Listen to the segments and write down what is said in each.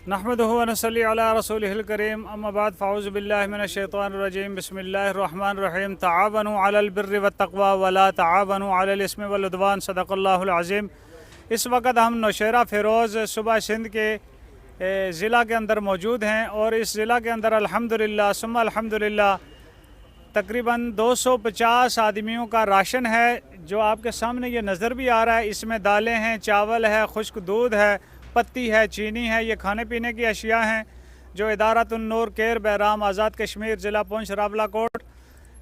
نحمدہ و نصلی علی رسولہ الکریم اما بعد فاعوذ باللہ من الشیطان الرجیم بسم اللہ الرحمن الرحیم تعاونوا علی البر والتقوی ولا تعاونوا علی الاسم والعدوان صدق اللہ العظیم۔ اس وقت ہم نوشہرہ فیروز صوبہ سندھ کے ضلع کے اندر موجود ہیں اور اس ضلع کے اندر الحمدللہ ثم الحمدللہ تقریباً 250 آدمیوں کا راشن ہے جو آپ کے سامنے یہ نظر بھی آ رہا ہے۔ اس میں دالیں ہیں، چاول ہے، خشک دودھ ہے، پتی ہے، چینی ہے، یہ کھانے پینے کی اشیاء ہیں جو ادارۃ النور کیر بہرام آزاد کشمیر ضلع پونچھ راولہ کوٹ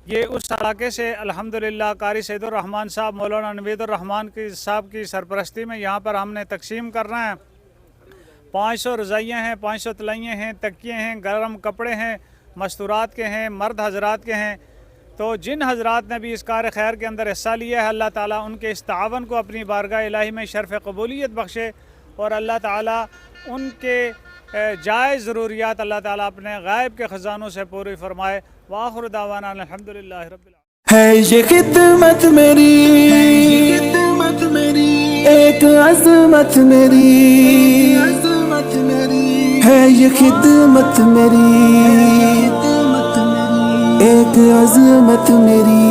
یہ اس علاقے سے الحمدللہ قاری سید الرحمن صاحب مولانا نوید الرحمن صاحب کی سرپرستی میں یہاں پر ہم نے تقسیم کرنا ہے۔ 500 رضائیاں ہیں، 500 تلائیاں ہیں، تکیے ہیں، گرم کپڑے ہیں، مستورات کے ہیں، مرد حضرات کے ہیں۔ تو جن حضرات نے بھی اس کار خیر کے اندر حصہ لیا ہے اللہ تعالیٰ ان کے اس تعاون کو اپنی بارگاہ الہی میں شرف قبولیت بخشے اور اللہ تعالیٰ ان کے جائز ضروریات اللہ تعالیٰ اپنے غائب کے خزانوں سے پوری فرمائے۔ وآخر دعوانا الحمدللہ رب العالمین۔ ہے یہ خدمت میری ایک عظمت میری، ہے یہ خدمت میری ایک عظمت میری،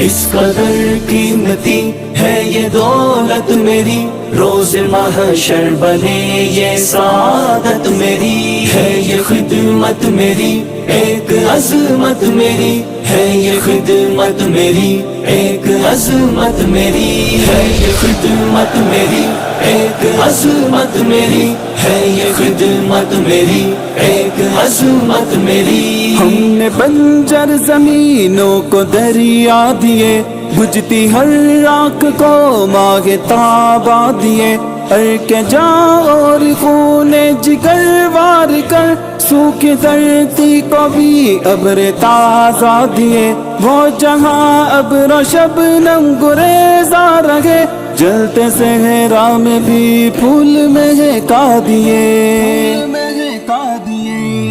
اس قدر قیمتی ہے یہ دولت میری، روز محشر بنے یہ سعادت میری، ہے یہ خدمت میری ایک عظمت میری، ہے یہ خدمت میری ایک عظمت میری، ہے یہ خدمت میری ایک عظمت میری، ہے یہ خدمت میری ایک عظمت میری۔ ہم نے بنجر زمینوں کو دریا دیے، بجھتی ہر راکھ کو ماہ تابا دیے، کے جا اور خون جگر وار کر سوکھی دھرتی کو بھی ابر تازہ دیے، وہ جہاں ابر و شبنم گریزا رہے، جلتے صحرا میں بھی پھول مہکا دیے۔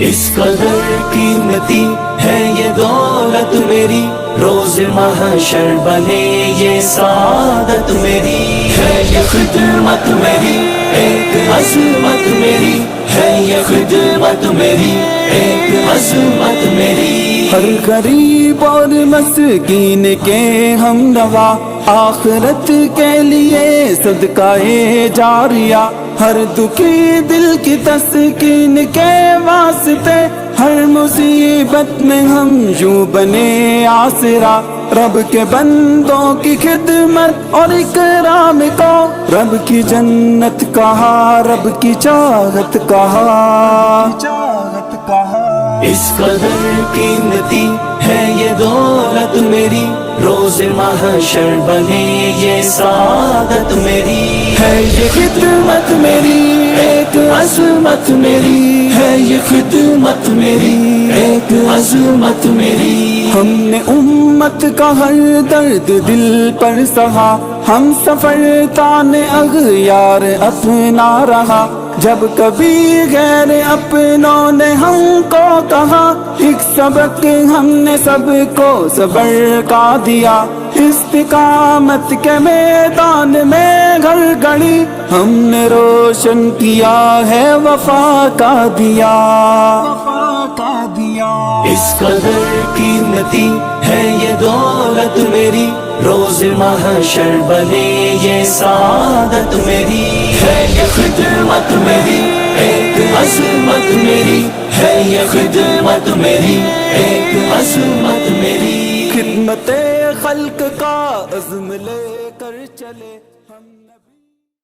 اس قدر قیمتی ہے یہ دولت میری، روز محشر بنے یہ سعادت میری، ہے یہ خدمت میری ایک عظمت میری، ہے یہ خدمت میری ایک عظمت میری۔ ہر غریب اور مسکین کے ہمنوا آخرت کے لیے صدقہ جاریہ، ہر دکھی دل کی تسکین کے واسطے، ہر مصیبت میں ہم یوں بنے آسرا، رب کے بندوں کی خدمت اور اکرام کو رب کی جنت کہا، رب کی چاہت کہا۔ اس قدر قیمتی ہے یہ دولت میری، روز محشر بنے یہ سعادت میری، ہے یہ خدمت میری ایک عظمت میری، ہے یہ خدمت میری ایک عظمت میری۔ ہم نے امت کا ہر درد دل پر سہا، ہم سفر تان اغیار اپنا رہا، جب کبھی غیر اپنوں نے ہم کو کہا، ایک سبق ہم نے سب کو صبر کا دیا، استقامت کے میدان میں گھر گھڑی ہم نے روشن کیا ہے وفا کا دیا۔ اس قدر قیمتی ہے یہ دولت میری، روز محشر بنے یہ سعادت میری، ہے یہ خدمت میری ایک عظمت میری، ہے یہ خدمت میری ایک عظمت میری۔ خدمت خلق کا عزم لے کر چلے ہم۔